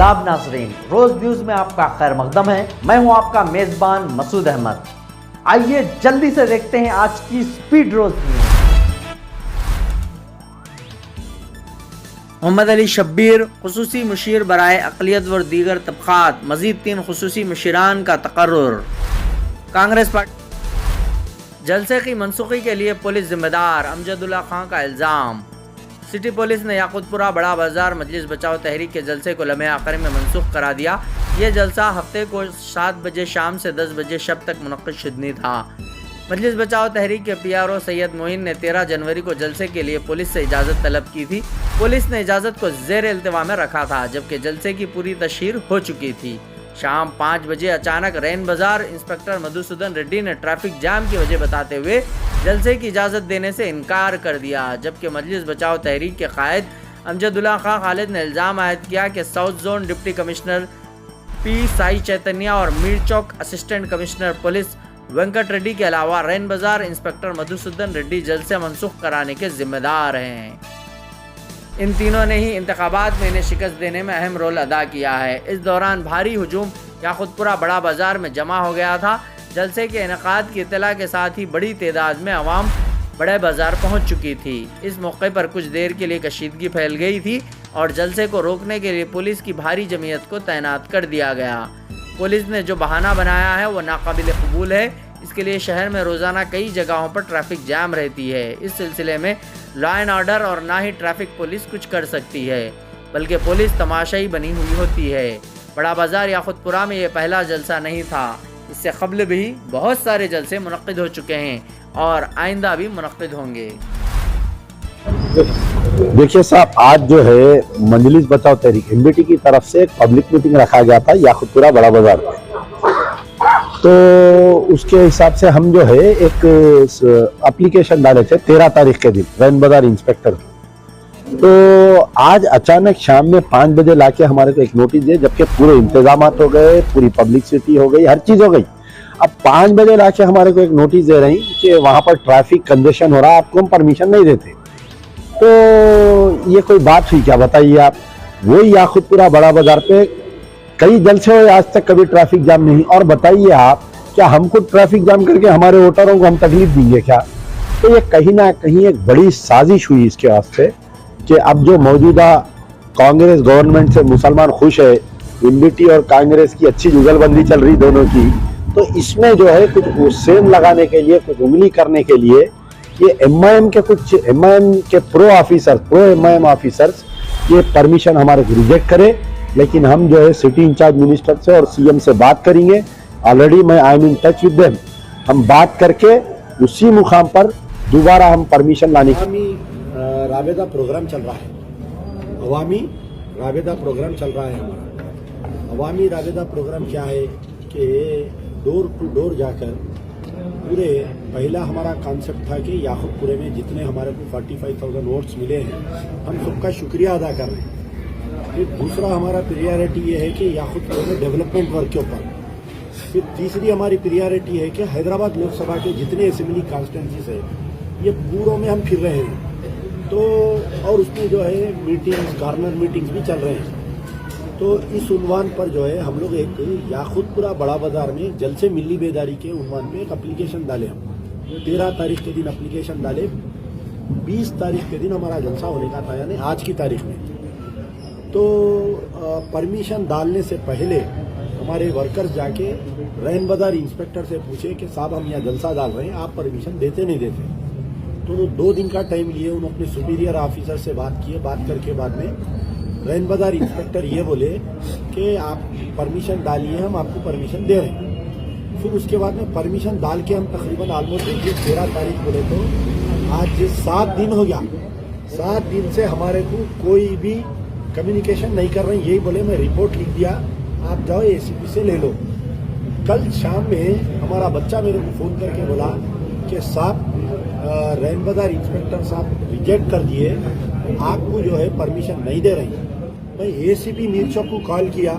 आदाब नाज़रीन, रोज न्यूज में आपका खैर मकदम है। मैं हूं आपका मेजबान मसूद अहमद। आइए जल्दी से देखते हैं आज की स्पीड रोज न्यूज। मोहम्मद अली शब्बीर खुसूसी मुशीर बराए अक़लियत व दीगर तबक़ात, मज़ीद 3 खुसूसी मुशीरान का तक़र्रुर। कांग्रेस पार्टी जलसे की मनसूखी के लिए पुलिस जिम्मेदार, अमजदुल्ला खां का इल्ज़ाम। सिटी पुलिस ने याकूतपुरा बड़ा बाजार मजलिस बचाओ तहरीक के जलसे को लम्हे आखिर में मनसूख करा दिया। ये जलसा हफ्ते को 7 बजे शाम से 10 बजे शब तक मुनक़्क़िद शुदनी था। मजलिस बचाओ तहरीक के PRO सैयद मोइन ने 13 जनवरी को जलसे के लिए पुलिस से इजाज़त तलब की थी। पुलिस ने इजाज़त को ज़ेर इल्तिवा में रखा था, जबकि जलसे की पूरी तशहीर हो चुकी थी। शाम 5 बजे अचानक रैन बाजार इंस्पेक्टर मधुसूदन रेड्डी ने ट्रैफिक जाम की वजह बताते हुए जलसे की इजाज़त देने से इनकार कर दिया, जबकि मजलिस बचाओ तहरीक के कायद अमजदुल्ला खां खालिद ने इल्ज़ाम आयद किया कि south zone deputy commissioner P Sai Chaitanya और Mir Chowk assistant commissioner police Venkat Reddy के अलावा रैन बाजार इंस्पेक्टर मधुसूदन रेड्डी जलसे मनसूख कराने के जिम्मेदार हैं। इन तीनों ने ही इंतखाबात में इन्हें शिकस्त देने में अहम रोल अदा किया है। इस दौरान भारी हुजूम याकूतपुरा बड़ा बाजार में जमा हो गया था। जलसे के इनेकाद की इत्तला के साथ ही बड़ी तादाद में अवाम बड़े बाजार पहुंच चुकी थी। इस मौके पर कुछ देर के लिए कशीदगी फैल गई थी और जलसे को रोकने के लिए पुलिस की भारी जमीयत को तैनात कर दिया गया। पुलिस ने जो बहाना बनाया है वो नाकाबिल कबूल है। इसके लिए शहर में रोज़ाना कई जगहों पर ट्रैफिक जाम रहती है। इस सिलसिले में लॉ एंड ऑर्डर और ना ही ट्रैफिक पुलिस कुछ कर सकती है, बल्कि पुलिस तमाशाई बनी हुई होती है। बड़ा बाजार याकूतपुरा में ये पहला जलसा नहीं था। इससे कबल भी बहुत सारे जलसे मुनक्किद हो चुके हैं और आइंदा भी मुनक्किद होंगे। देखिए साहब, आज जो है मजलिस बचाओ तहरीक MBT की तरफ से एक पब्लिक मीटिंग रखा गया था याकूतपुरा बड़ा बाजार में। तो उसके हिसाब से हम जो है एक एप्लीकेशन डाले थे 13 तारीख के दिन रैन बाजार इंस्पेक्टर। तो आज अचानक शाम में 5 बजे लाके हमारे को एक नोटिस दिए, जबकि पूरे इंतजाम हो गए, पूरी पब्लिसिटी हो गई, हर चीज हो गई। अब 5 बजे लाके हमारे को एक नोटिस दे रही कि वहां पर ट्रैफिक कंजेशन हो रहा है, आपको हम परमिशन नहीं देते। तो ये कोई बात हुई क्या, बताइए आप। वही याकूतपुरा बड़ा बाजार पे कई जलसे हुए, आज तक कभी ट्रैफिक जाम नहीं। और बताइए आप, क्या हमको ट्रैफिक जाम करके हमारे वोटरों को हम तकलीफ देंगे क्या? तो ये कहीं ना कहीं एक बड़ी साजिश हुई इसके वास्ते कि अब जो मौजूदा कांग्रेस गवर्नमेंट से मुसलमान खुश है, MBT और कांग्रेस की अच्छी जुगलबंदी चल रही दोनों की, तो इसमें जो है कुछ सेम लगाने के लिए, कुछ उंगली करने के लिए ये MIM के प्रो MIM ऑफिसर्स ये परमिशन हमारे को रिजेक्ट करे। लेकिन हम जो है सिटी इंचार्ज मिनिस्टर से और CM से बात करेंगे। ऑलरेडी मैं I am in touch with them. हम बात करके उसी मुकाम पर दोबारा हम परमिशन लाने की राबेदा प्रोग्राम चल रहा है। अवामी राबेदा प्रोग्राम चल रहा है हमारा। अवामी राबेदा प्रोग्राम क्या है कि डोर टू डोर जाकर पूरे, पहला हमारा कॉन्सेप्ट था कि याकूतपुरे में जितने हमारे को 45,000 वोट्स मिले हैं, हम सबका शुक्रिया अदा कर रहे हैं। फिर दूसरा हमारा प्रियोरिटी ये है कि याकूतपुरे में डेवलपमेंट वर्क के ऊपर। फिर तीसरी हमारी प्रियोरिटी है कि हैदराबाद लोकसभा के जितने असेंबली कॉन्स्टिट्यूंसीज है, ये पूरों में हम फिर रहे हैं। तो और उसमें जो है मीटिंग्स, कॉर्नर मीटिंग्स भी चल रहे हैं। तो इस उन्वान पर जो है हम लोग एक याकूतपुरा बड़ा बाजार में जलसे मिली बेदारी के उन्वान पे एक एप्लीकेशन डाले। हम 13 तारीख के दिन एप्लीकेशन डाले। 20 तारीख के दिन हमारा जलसा होने का था, यानी आज की तारीख में। तो परमिशन डालने से पहले हमारे वर्कर्स जाके रैन बाजार इंस्पेक्टर से पूछे कि साहब हम यहाँ जलसा डाल रहे हैं, आप परमिशन देते नहीं देते। तो 2 दिन का टाइम लिए, उन्होंने अपने सुपीरियर ऑफिसर से बात किए। बात करके बाद में रैन बाजार इंस्पेक्टर ये बोले कि आप परमिशन डालिए, हम आपको परमिशन दे रहे हैं। फिर उसके बाद में परमिशन डाल के हम तकरीबन ऑलमोस्ट 13 तारीख बोले तो आज 7 दिन हो गया। 7 दिन से हमारे को कोई भी कम्युनिकेशन नहीं कर रहे हैं। यही बोले मैं रिपोर्ट लिख दिया, आप जाओ ACP से ले लो। कल शाम में हमारा बच्चा मेरे को फ़ोन करके बोला कि साहब रैन बाजार इंस्पेक्टर साहब रिजेक्ट कर दिए, आपको जो है परमिशन नहीं दे रही। मैं ACP मीर चौक को कॉल किया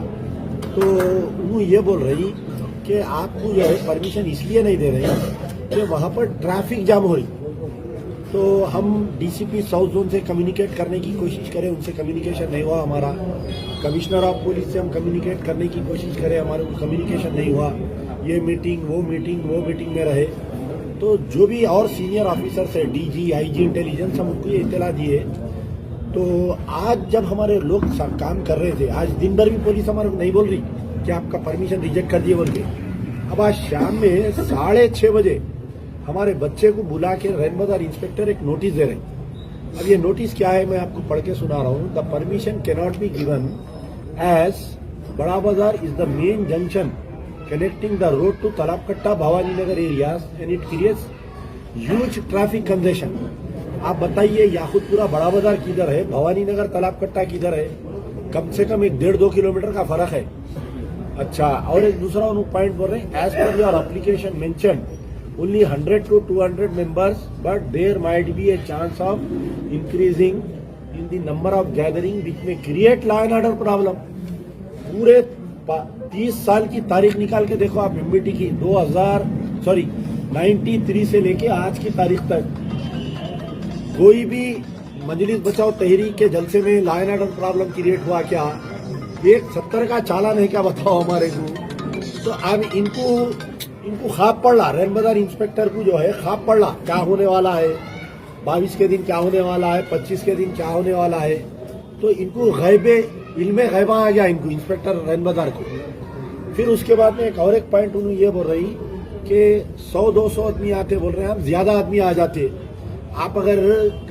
तो उन्होंने ये बोल रही कि आपको जो है परमिशन इसलिए नहीं दे रही कि वहाँ पर ट्रैफिक जाम हो रही। तो हम डीसीपी साउथ जोन से कम्युनिकेट करने की कोशिश करें, उनसे कम्युनिकेशन नहीं हुआ हमारा। कमिश्नर ऑफ पुलिस से हम कम्युनिकेट करने की कोशिश करें, हमारे को कम्युनिकेशन नहीं हुआ। ये मीटिंग वो मीटिंग में रहे। तो जो भी और सीनियर ऑफिसर्स है, डीजी, आईजी इंटेलिजेंस, हम उनको ये इत्तला दिए। तो आज जब हमारे लोग काम कर रहे थे, आज दिन भर भी पुलिस हमारे को नहीं बोल रही कि आपका परमिशन रिजेक्ट कर दिए बोल के। अब आज शाम में 6:30 बजे हमारे बच्चे को बुला के रैन बाजार इंस्पेक्टर एक नोटिस दे रहे हैं। अब ये नोटिस क्या है मैं आपको पढ़ के सुना रहा हूँ। The permission can not be given as Bada Bazaar is the main junction connecting the road to Talabkatta Bhavani Nagar areas and it creates huge traffic congestion. आप बताइए याकुतपुरा बड़ा बाजार किधर है, भवानी नगर तालाबकट्टा किधर है? कम से कम 1.5-2 किलोमीटर का फर्क है। अच्छा, और एक दूसरा पॉइंट बोल रहे हैं, as per your application mention only 100 to 200 members, but there might be a chance of increasing in the number of gathering which may create law and order problem। पूरे 30 साल की तारीख निकाल के देखो आप एमबीटी की, 93 से लेके आज की तारीख तक कोई भी मजलिस बचाओ तहरीक के जलसे में law and order problem create हुआ क्या? 170 का चालान है क्या बताओ हमारे को? तो अब इनको ख्वाब पड़ रहा, रैन बाजार इंस्पेक्टर को जो है ख्वाब पड़ रहा क्या होने वाला है, 22 के दिन क्या होने वाला है, 25 के दिन क्या होने वाला है। तो इनको इल्मे गैबा आ गया इनको, इंस्पेक्टर रैन बाजार को। फिर उसके बाद में एक पॉइंट उन्होंने ये बोल रही कि 100-200 आदमी आते, बोल रहे हैं हम ज्यादा आदमी आ जाते। आप अगर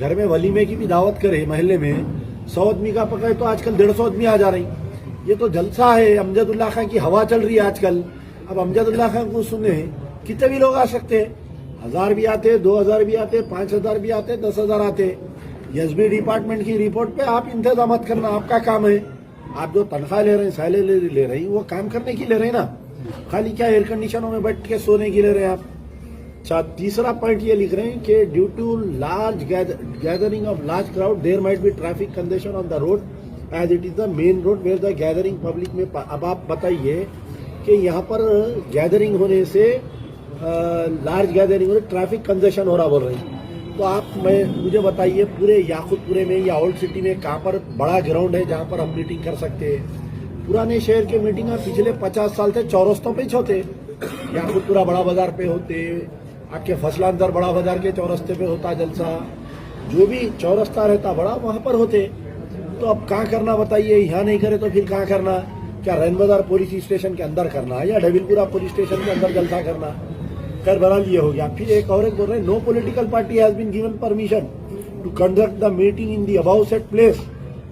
घर में वलीमे की भी दावत करें महल्ले में, 100 आदमी का पकड़े तो आजकल 150 आदमी आ जा रही। ये तो जलसा है, अमजदुल्ला खां की हवा चल रही है आजकल। अब अमजदुल्ला खां को सुने कितने भी लोग आ सकते हैं, 1000 भी आते, 2000 भी आते, 5000 भी आते, 10,000 आते। एसबी डिपार्टमेंट की रिपोर्ट पे आप इंतजाम करना आपका काम है। आप जो तनख्वाह ले रहे हैं, सैलरी ले रहे हैं, वो काम करने की ले रहे हैं ना, खाली क्या एयर कंडीशनों में बैठ के सोने की ले रहे हैं आप। तीसरा पॉइंट ये लिख रहे हैं कि due to large gathering of large crowd there might be traffic congestion on the road as it is the main road where the gathering public में। अब आप बताइए कि यहाँ पर गैदरिंग होने से लार्ज गैदरिंग होने ट्रैफिक कंजेशन हो रहा बोल रहे हैं। तो आप मुझे बताइए पूरे याकुतपुरे में या ओल्ड सिटी में कहाँ पर बड़ा ग्राउंड है जहाँ पर हम मीटिंग कर सकते हैं? पुराने शहर के मीटिंग पिछले 50 साल से चौरस्तों पे होते, याकुतपुरा बड़ा बाजार पे होते, आपके फसलांतर बड़ा बाजार के चौरस्ते पे होता जलसा, जो भी चौरस्ता रहता बड़ा वहां पर होते। तो अब कहाँ करना बताइए? यहाँ नहीं करे तो फिर कहाँ करना? क्या रैन बाजार पुलिस स्टेशन के अंदर करना या डबिलपुरा पुलिस स्टेशन के अंदर जलसा करना? कर बहरहाल ये हो गया। फिर एक और बोल रहे हैं, no political party has been given permission to conduct the meeting in the above said place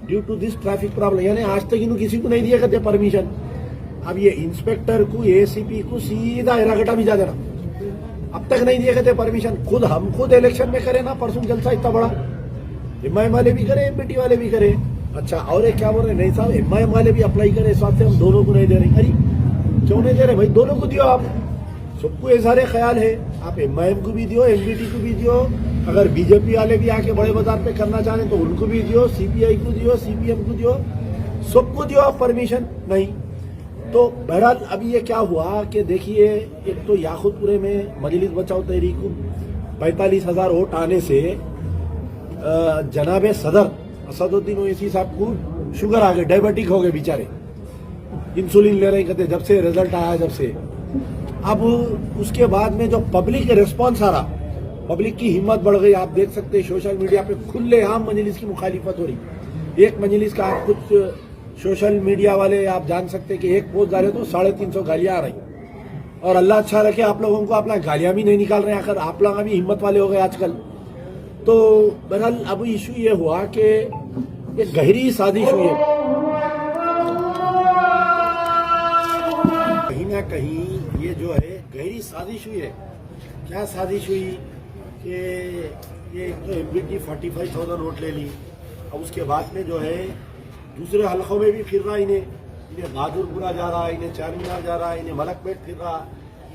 due to this traffic problem. यानी आज तक इन्होंने किसी को नहीं दिया करते परमिशन। अब ये इंस्पेक्टर को, एसीपी को सीधा एरागटा भिजा देना, अब तक नहीं दिए करते परमिशन। हम खुद इलेक्शन में करें ना, परसों जलसा इतना बड़ा, एमआईएम वाले भी करे, एमपीटी वाले भी करे। अच्छा, और एक क्या बोल रहे, नहीं साहब एमआईएम वाले भी अप्लाई करे, इस बात से हम दोनों को नहीं दे रहे। अरे क्यों नहीं दे रहे भाई? दोनों को दियो आप, सबको ये सारे ख्याल है। आप एमआईएम को भी दियो, एमपीटी को भी दियो, अगर बीजेपी वाले भी आके बड़े बाजार पे करना चाहें तो उनको भी दियो, सीपीआई को दियो, सीपीएम को दियो, सबको दियो आप परमिशन। नहीं तो बहरहाल अभी ये क्या हुआ कि देखिए, एक तो याकुतपुरे में मजलिस बचाओ तहरीक को 45,000 वोट आने से जनाबे सदर असदुद्दीन ओवैसी साहब को शुगर आ गए, डायबिटिक हो गए बेचारे, इंसुलिन ले रहे कहते जब से रिजल्ट आया जब से। अब उसके बाद में जो पब्लिक रिस्पॉन्स आ रहा, पब्लिक की हिम्मत बढ़ गई। आप देख सकते हैं सोशल मीडिया पे खुलेआम मजलिस की मुखालिफत हो रही। एक मजलिस का आप कुछ सोशल मीडिया वाले आप जान सकते कि एक पोस्ट डाले तो 350 गालियां आ रही। और अल्लाह अच्छा रखे आप लोगों को अपना गालियां भी नहीं निकाल रहे, आखिर आप लोग भी हिम्मत वाले हो गए आजकल। तो बहरहाल अब इशू ये हुआ कि एक गहरी साजिश हुई है, कहीं ना कहीं ये जो है गहरी साजिश हुई है। क्या साजिश हुई कि ये एक तो एमबीटी 45,000 वोट ले ली। अब उसके बाद में जो है दूसरे हलकों में भी फिर रहा, इन्हें बहादुरपुरा जा रहा, इन्हें चारमीनार जा रहा, इन्हें मलकपेट फिर रहा,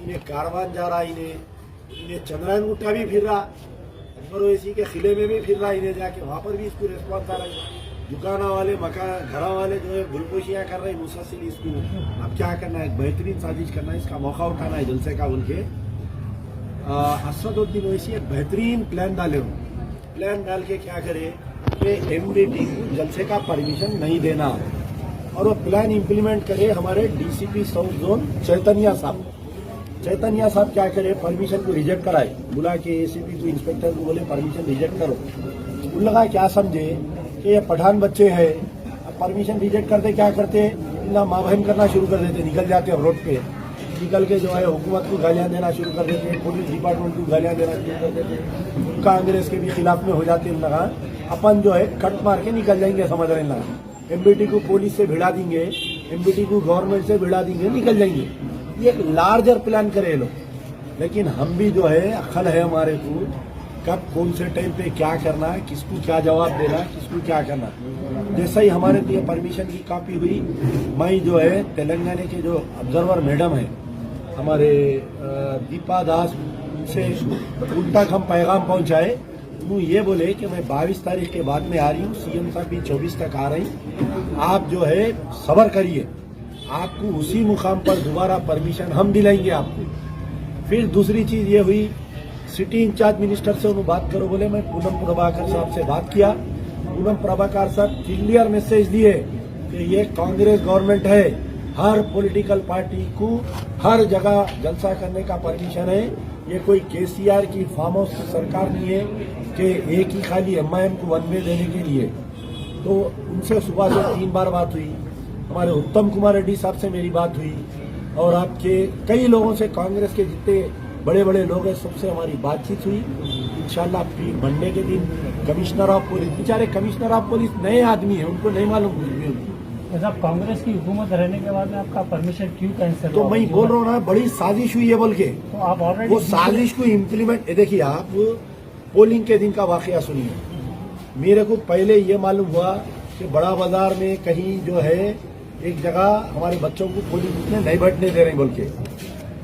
इन्हें कारवान जा रहा, इन्हें चंद्रायन गुट्टा भी फिर रहा, अकबर ओवैसी के किले में भी फिर रहा, इन्हें जाके वहाँ पर भी इसको रिस्पॉन्स आ रहा है। दुकाना वाले मकान घरा वाले जो है गुलपोशियाँ कर रहे हैं मुसलसिल इसको। अब क्या करना है? बेहतरीन साजिश करना है, इसका मौका उठाना है जलसे का। उनके असदुद्दीन ओवैसी एक बेहतरीन प्लान डाले प्लान डाल के क्या करे कि एमबीटी को जलसे का परमिशन नहीं देना, और वो प्लान इंप्लीमेंट करे हमारे डीसीपी साउथ जोन चैतन्या साहब क्या करे, परमिशन को रिजेक्ट कराए, बुला के एसीपी को इंस्पेक्टर को बोले परमिशन रिजेक्ट करो। उन लगा क्या समझे कि ये पठान बच्चे हैं, परमिशन रिजेक्ट करते क्या करते, इतना माँ बहन करना शुरू कर देते, निकल जाते अब रोड पे, निकल के जो है हुकूमत को गालियां देना शुरू कर देते, पुलिस डिपार्टमेंट को गालियां देना शुरू कर देते, कांग्रेस के भी खिलाफ में हो जाते हैं। लगा अपन जो है कट मार के निकल जाएंगे, समझ रहे हैं, एमबीटी को पुलिस से भिड़ा देंगे, एमबीटी को गवर्नमेंट से भिड़ा देंगे, निकल जाएंगे। ये एक लार्जर प्लान करे लोग, लेकिन हम भी जो है अक्ल है हमारे को, कब कौन से टाइम पे क्या करना है, किसको क्या जवाब देना, किसको क्या करना। जैसे ही हमारे लिए परमिशन की कॉपी हुई, मैं जो है तेलंगाना के जो ऑब्जर्वर मैडम है हमारे दीपा दास से उन तक हम पैगाम पहुंचाए। वो ये बोले कि मैं 22 तारीख के बाद में आ रही हूँ, सीएम साहब भी 24 तक आ रही, आप जो है सब्र करिए, आपको उसी मुकाम पर दोबारा परमिशन हम दिलाएंगे आपको। फिर दूसरी चीज ये हुई, सिटी इंचार्ज मिनिस्टर से उन्होंने बात करो बोले, मैं पूनम प्रभाकर साहब से बात किया। पूनम प्रभाकर साहब क्लियर मैसेज दिए कि ये कांग्रेस गवर्नमेंट है, हर पॉलिटिकल पार्टी को हर जगह जलसा करने का परमिशन है, ये कोई केसीआर की फार्म हाउस की सरकार नहीं है कि एक ही खाली एमआईएम को वन वे देने के लिए। तो उनसे सुबह से 3 बार बात हुई, हमारे उत्तम कुमार रेड्डी साहब से मेरी बात हुई, और आपके कई लोगों से, कांग्रेस के जितने बड़े बड़े लोग हैं सबसे हमारी बातचीत हुई। इंशाल्लाह फिर मंडे के दिन कमिश्नर ऑफ पुलिस, बेचारे कमिश्नर ऑफ पुलिस नए आदमी है, उनको नहीं मालूम कुछ भी। साहब कांग्रेस की हुकूमत रहने के बाद में आपका परमिशन क्यों कैंसिल? तो मैं बोल रहा हूँ ना, बड़ी साजिश हुई है बोल के, तो आप ऑलरेडी वो साजिश को इम्प्लीमेंट, देखिए आप पोलिंग के दिन का वाकया सुनिए। मेरे को पहले ये मालूम हुआ कि बड़ा बाजार में कहीं जो है एक जगह हमारे बच्चों को पोलिंग बूथ में नहीं बैठने दे रहे बोल के,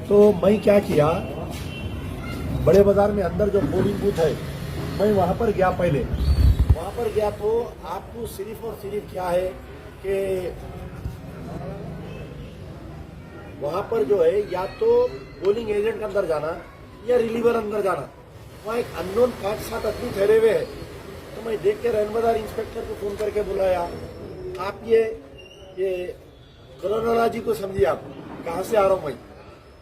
तो मैं क्या किया, बड़े बाजार में अंदर जो पोलिंग बूथ है मैं वहां पर गया। पहले वहां पर गया तो आपको सिर्फ और सिर्फ क्या है कि वहां पर जो है या तो पोलिंग एजेंट के अंदर जाना या रिलीवर अंदर जाना। वहां एक अननोन 5-7 आदमी ठहरे हुए हैं, तो मैं देख के रैनबाजार इंस्पेक्टर को फोन करके बुलाया, आप ये क्रोनोलॉजी को समझिए, आप कहाँ से आ रहा हूँ मैं।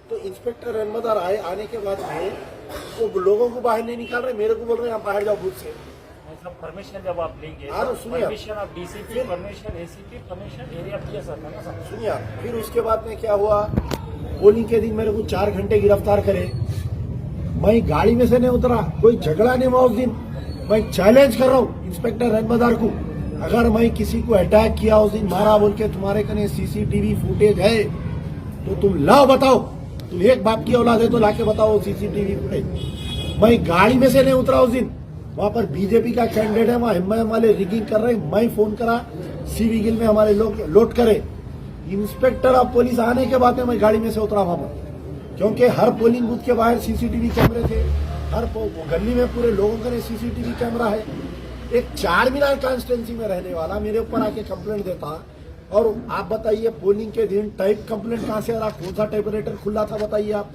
तो इंस्पेक्टर रैनबाजार आए, आने के बाद में वो लोगों को बाहर नहीं निकाल रहे, मेरे को बोल रहे हैं आप बाहर जाओ बूथ से। मतलब परमिशन जब आप लेंगे, permission of DCP, permission ACP, permission area PSR ना सब सुनिए। फिर उसके बाद में क्या हुआ, पोलिंग के दिन मेरे को 4 घंटे गिरफ्तार करे, मैं गाड़ी में से नहीं उतरा, कोई झगड़ा नहीं हुआ उस दिन। मैं चैलेंज कर रहा हूँ इंस्पेक्टर रैनबाजार को, अगर मैं किसी को अटैक किया उस दिन, मारा बोल के, तुम्हारे कने सीसीटीवी फुटेज है तो तुम लाओ, बताओ, तुम एक बाप की औलाद है तो लाके बताओ सीसीटीवी फुटेज। मैं गाड़ी में से नहीं उतरा उस दिन, वहां पर बीजेपी का कैंडिडेट है, वहां एमआईएम वाले रिगिंग कर रहे हैं, मैं फोन करा सीवी गिल में हमारे लोग लोड करे। इंस्पेक्टर ऑफ पुलिस आने के बाद में मैं गाड़ी में से उतरा वहां पर, क्योंकि हर पोलिंग बूथ के बाहर सीसीटीवी कैमरे थे, हर गली में पूरे लोगों का सीसीटीवी कैमरा है। एक 4 मीनार कॉन्स्टिट्यूंसी में रहने वाला मेरे ऊपर आके कंप्लेंट देता, और आप बताइए पोलिंग के दिन टाइप कंप्लेंट कहां से आ रहा, कौन सा टाइपराइटर खुला था बताइए आप।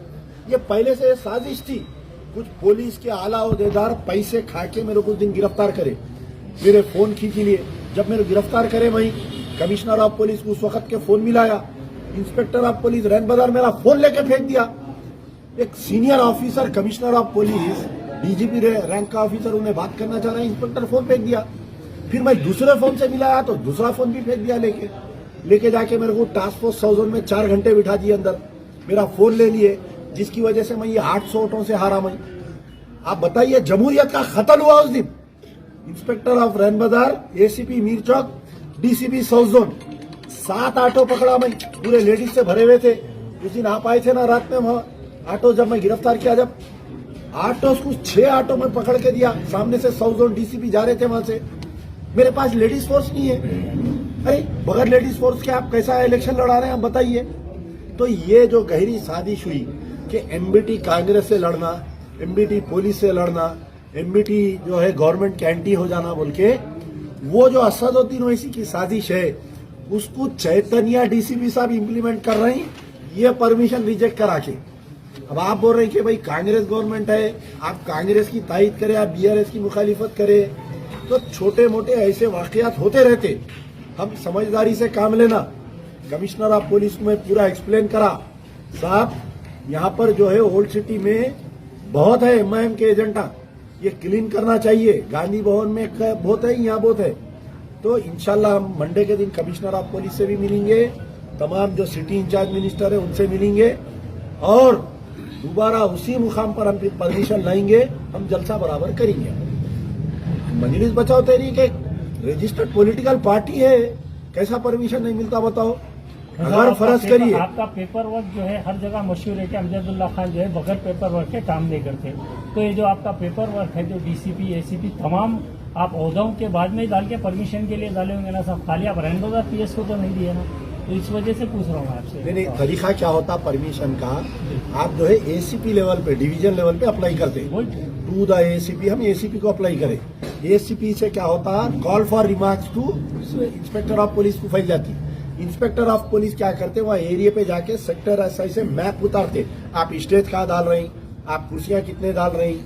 ये पहले से साजिश थी, कुछ पुलिस के आला ओहदेदार पैसे खा के मेरे को उस दिन गिरफ्तार करे, मेरे फोन खींच लिए। जब मेरे गिरफ्तार करे, वही कमिश्नर ऑफ पुलिस को उस वक्त के फोन मिलाया, इंस्पेक्टर ऑफ पुलिस रैनबाजार मेरा फोन लेके फेंक दिया। एक senior officer commissioner of police DGP rank का ऑफिसर उन्हें बात करना चाह रहा है, इंस्पेक्टर फोन फेंक दिया। फिर मैं दूसरे फोन से मिलाया तो दूसरा फोन भी फेंक दिया, लेके जाके मेरे को टास्क फोर्स साउथ में 4 घंटे बिठा दिए अंदर, मेरा फोन ले लिए, जिसकी वजह से मैं ये 800 वोटों से हारा। मैं आप बताइए, जमहूरियत का कत्ल हुआ उस दिन। Inspector of Rainbazar, ACP Mir Chowk, DCP south zone, 7 auto पकड़ा मैं, पूरे लेडीज से भरे हुए थे। उस दिन आप आए थे ना रात में वहां ऑटो, जब मैं गिरफ्तार किया, जब ऑटो कुछ 6 ऑटो में पकड़ के दिया, सामने से साउथ जोन डीसीपी जा रहे थे वहां से। मेरे पास लेडीज फोर्स नहीं है, अरे बगैर लेडीज फोर्स के आप कैसा इलेक्शन लड़ा रहे हैं, आप बताइए। तो ये जो गहरी साजिश हुई कि एमबीटी कांग्रेस से लड़ना, एमबीटी पुलिस से लड़ना, एमबीटी जो है गवर्नमेंट के एंटी हो जाना बोल के, वो जो असदुद्दीन ओवैसी की साजिश है, उसको चैतन्या डीसीपी साहब इंप्लीमेंट कर रहे हैं, ये परमिशन रिजेक्ट करा के। अब आप बोल रहे हैं कि भाई कांग्रेस गवर्नमेंट है, आप कांग्रेस की तायद करें, आप बीआरएस की मुखालिफत करें, तो छोटे मोटे ऐसे वाकयात होते रहते। हम समझदारी से काम लेना। कमिश्नर ऑफ पुलिस को मैं पूरा एक्सप्लेन करा, साहब यहाँ पर जो है ओल्ड सिटी में बहुत है एमआईएम के एजेंटा, ये क्लीन करना चाहिए। गांधी भवन में बहुत है, यहाँ बहुत है। तो इंशाल्लाह हम मंडे के दिन कमिश्नर ऑफ पुलिस से भी मिलेंगे, तमाम जो सिटी इंचार्ज मिनिस्टर है उनसे मिलेंगे और दोबारा उसी मुकाम पर हम फिर परमिशन लाएंगे, हम जलसा बराबर करेंगे। मजलिस बचाओ तहरीक एक रजिस्टर्ड पॉलिटिकल पार्टी है, कैसा परमिशन नहीं मिलता बताओ। अगर फर्ज करिए आपका पेपर वर्क जो है हर जगह मशहूर है कि अमजदुल्ला खान जो है बगैर पेपर वर्क के काम नहीं करते, तो ये जो आपका पेपर वर्क है जो डीसीपी एसीपी तमाम आप ओहदों के बाद में डाल के परमिशन के लिए डाले होंगे ना साहब, खाली आप रहने पीएस को तो नहीं दिए ना, तो इस वजह से पूछ रहा हूँ आपसे। नहीं, तरीका क्या होता परमिशन का, आप जो है एसीपी लेवल पे डिवीजन लेवल पे अप्लाई करते हैं टू द एसीपी, हम एसीपी को अप्लाई करें। एसीपी से क्या होता, call for remarks to inspector of police को फैल जाती। इंस्पेक्टर ऑफ पुलिस क्या करते, वहाँ एरिया पे जाके सेक्टर एसआई से मैप उतारते, आप स्टेज कहाँ डाल रहे हैं, आप कुर्सियां कितने डाल रहे हैं,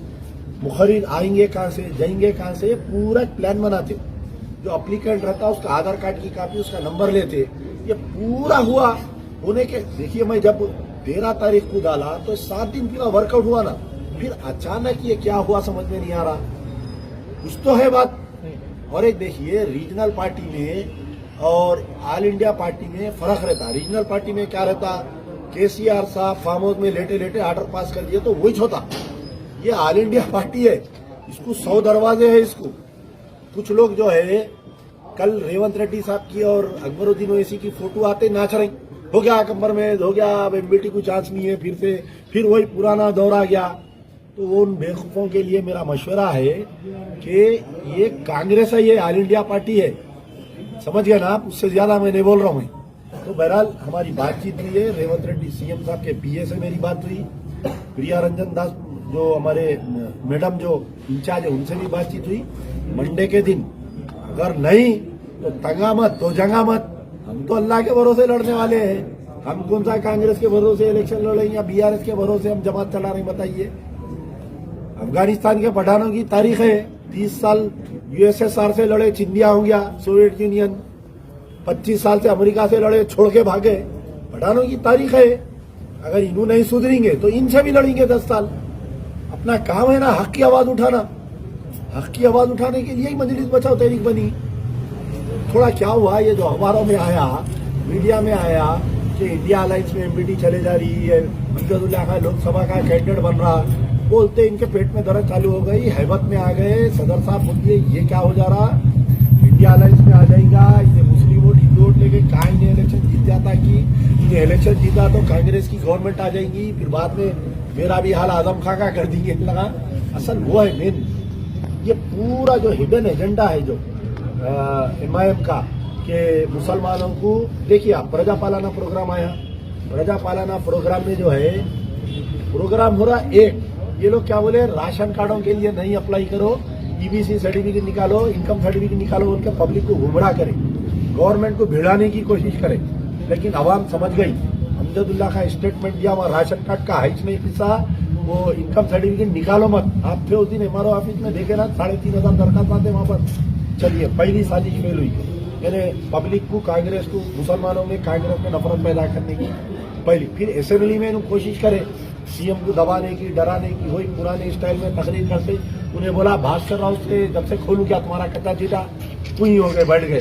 मुखरिद आएंगे कहाँ से, जाएंगे कहाँ से, पूरा प्लान बनाते। जो अप्लीकेंट रहता है उसका आधार कार्ड की कॉपी, उसका नंबर लेते। ये पूरा हुआ होने के, देखिए मैं जब 13 तारीख को डाला तो 7 दिन पूरा वर्कआउट हुआ ना, फिर अचानक ये क्या हुआ समझ में नहीं आ रहा। कुछ तो है बात। और एक देखिए रीजनल पार्टी में और ऑल इंडिया पार्टी में फर्क रहता। रीजनल पार्टी में क्या रहता, केसीआर साहब फार्म हाउस में लेटे लेटे ऑर्डर पास कर दिए तो वही होता। ये ऑल इंडिया पार्टी है, इसको 100 दरवाजे है इसको। कुछ लोग जो है, कल रेवंत रेड्डी साहब की और अकबरुद्दीन ओवैसी की फोटो आते नाच रहे, हो गया कमर में, हो गया अब एमबीटी को चांस नहीं है, फिर वही पुराना दौर आ गया। तो वो उन बेवकूफों के लिए मेरा मशवरा है कि ये कांग्रेस है, ये ऑल इंडिया पार्टी है, समझ गए ना आप, उससे ज्यादा मैं नहीं बोल रहा हूँ। तो बहरहाल हमारी बातचीत हुई है, रेवंत रेड्डी सीएम साहब के पीए से मेरी बात हुई, प्रिया रंजन दास जो हमारे मैडम जो इंचार्ज है उनसे भी बातचीत हुई। मंडे के दिन अगर नहीं तो तंगा मत तो जंगा मत, हम तो अल्लाह के भरोसे लड़ने वाले हैं। हम कौन सा कांग्रेस के भरोसे इलेक्शन लड़ेंगे या बीआरएस के भरोसे हम जमात चला रहे, बताइए। अफगानिस्तान के पठानों की तारीख है, 30 साल यूएसएसआर से लड़े, चिंदिया हो गया सोवियत यूनियन, 25 साल से अमेरिका से लड़े, छोड़ के भागे, पठानों की तारीख है। अगर इन्हों नहीं सुधरेंगे तो इनसे भी लड़ेंगे 10 साल। अपना काम है ना हक की आवाज उठाना, हक की आवाज उठाने के लिए ही मजलिस बचाओ तहरीक बनी। थोड़ा क्या हुआ, ये जो अखबारों में आया, मीडिया में आया कि इंडिया अलायंस में एमबीटी चले जा रही है, अमजदुल्ला खान लोकसभा का कैंडिडेट बन रहा, बोलते इनके पेट में दर्द चालू हो गई, हैबत में आ गए। सदर साहब बोलिए ये क्या हो जा रहा, इंडिया अलायंस में आ जाएगा, इन्हें मुस्लिम वोट हिंदू वोट लेके कहा इन्हें इलेक्शन जीत जाता कि इन्हें इलेक्शन जीता तो कांग्रेस की गवर्नमेंट आ जाएगी, फिर बाद में मेरा भी हाल आजम खां का कर देंगे। लगा असल वो है मेन, ये पूरा जो हिडन एजेंडा है जो एमआईएम का, कि मुसलमानों को, देखिए आप प्रजा पालाना प्रोग्राम आया, प्रजा पालाना प्रोग्राम में जो है प्रोग्राम हो रहा एक, ये लोग क्या बोले, राशन कार्डों के लिए नहीं अप्लाई करो, ईबीसी सर्टिफिकेट निकालो, इनकम सर्टिफिकेट निकालो, उनके पब्लिक को गुमराह करें, गवर्नमेंट को भिड़ाने की कोशिश करें। लेकिन आवाम समझ गई, अमजदुल्ला का स्टेटमेंट दिया, वहाँ राशन कार्ड का हाइच नहीं पिसा, वो इनकम सर्टिफिकेट निकालो मत। आप थे उस दिन एमआरओ ऑफिस में, देखे ना 3,500 दरखास्त आते वहाँ पर। चलिए पहली साजिश फेल हुई, यानी पब्लिक को, कांग्रेस को, मुसलमानों में कांग्रेस में नफरत पैदा करने की पहली। फिर असेंबली में इन्होंने कोशिश करे सीएम को दबाने की, डराने की, वही पुराने स्टाइल में तकरीर करते। उन्हें बोला भास्कर राव से जब से खोलू क्या तुम्हारा कच्चा चीटा, वही हो गए, बैठ गए।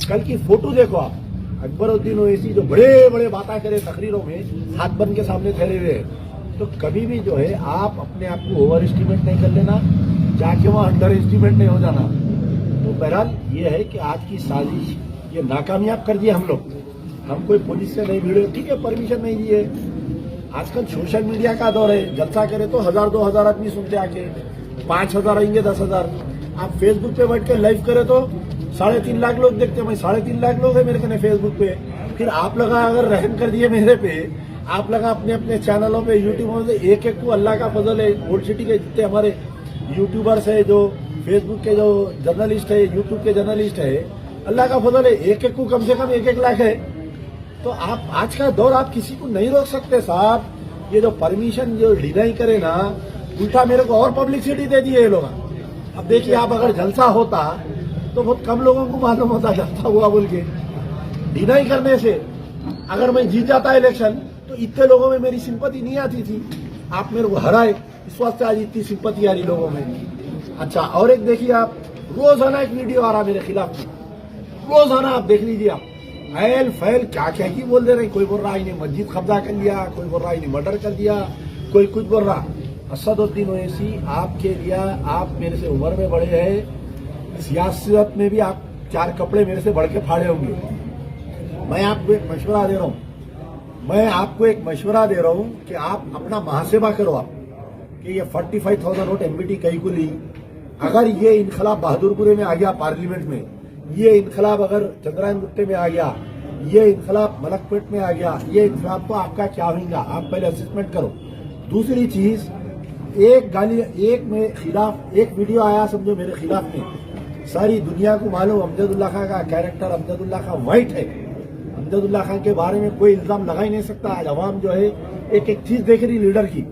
कल की फोटो देखो आप, अकबरुद्दीन ओवैसी जो बड़े बड़े बातें करे तकरीरों में, हाथ बन के सामने ठहरे हुए हैं। तो कभी भी जो है आप अपने आप को ओवर एस्टिमेट नहीं कर लेना, जाके वहां अंडर एस्टिमेट नहीं हो जाना। तो बहरहाल ये है कि आज की साजिश ये नाकामयाब कर दिए हम लोग। हम कोई पुलिस से नहीं भिड़े, ठीक है, परमिशन नहीं दिए। आजकल सोशल मीडिया का दौर है, जलसा करे तो 1,000-2,000 आदमी सुनते आके, 5,000 आएंगे, 10,000। आप फेसबुक पे बैठ के लाइव करे तो 3.5 लाख लोग देखते हैं। मैं 3.5 लाख लोग है मेरे कहने फेसबुक पे। फिर आप लगा अगर रहम कर दिए मेरे पे, आप लगा अपने अपने चैनलों पे, यूट्यूब से एक एक को, अल्लाह का फजल है, ओल्ड सिटी के जितने हमारे यूट्यूबर्स है, जो फेसबुक के जो जर्नलिस्ट है, यूट्यूब के जर्नलिस्ट है, अल्लाह का फजल है, एक एक को कम से कम 1-1 लाख है। तो आप आज का दौर आप किसी को नहीं रोक सकते साहब। ये जो परमिशन जो डिनाई करे ना, उल्टा मेरे को और पब्लिसिटी दे दी है ये लोग। अब देखिए, आप अगर जलसा होता तो बहुत कम लोगों को मालूम होता जलसा हुआ बोल के। डिनाई करने से अगर मैं जीत जाता इलेक्शन तो इतने लोगों में मेरी सिंपैथी नहीं आती थी। आप मेरे को हराए, इस वास्ते आज इतनी सिंपैथी आ रही लोगों में। अच्छा, और एक देखिए, आप रोजाना एक वीडियो आ रहा मेरे खिलाफ, रोजाना आप देख लीजिए। आप फैल फैल क्या क्या की बोल दे रहे। कोई बोल रहा है इन्हें मस्जिद कब्जा कर लिया, कोई बोल रहा है इन्हें मर्डर कर दिया, कोई कुछ बोल रहा। असदुद्दीन ओवैसी, आपके लिए, आप मेरे से उम्र में बड़े हैं, सियासत में भी आप 4 कपड़े मेरे से बढ़ के फाड़े होंगे। मैं आपको एक मशवरा दे रहा हूं, कि आप अपना मुहासेबा करो। आप कि ये 45,000 वोट एमबीटी कहीं को ली, अगर ये इनकलाब बहादुरपुरे में आ गया पार्लियामेंट में, ये इनकलाब अगर चंद्रायन गुट्टे में आ गया, ये इनकलाब मलकपेट में आ गया, ये इनकलाब को आपका क्या होगा, आप पहले असेसमेंट करो। दूसरी चीज, एक वीडियो आया समझो मेरे खिलाफ में, सारी दुनिया को मालूम अमजदुल्ला खां का कैरेक्टर, अमजदुल्ला खां वाइट है। अमजदुल्ला खां के बारे में कोई इल्जाम लगा ही नहीं सकता। आज अवाम जो है एक एक चीज देख रही लीडर की।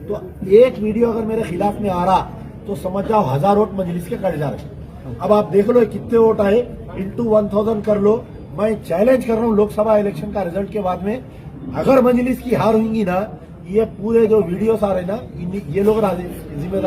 तो एक वीडियो अगर मेरे खिलाफ में आ रहा तो समझ जाओ 1000 वोट मजलिस के कट जा रहे। अब आप देख लो कितने वोट आए, इंटू 1000 कर लो। मैं चैलेंज कर रहा हूं लोकसभा इलेक्शन का रिजल्ट के बाद में, अगर मजलिस की हार होंगी ना, ये पूरे जो वीडियोस आ रहे ना, ये लोग जिम्मेदार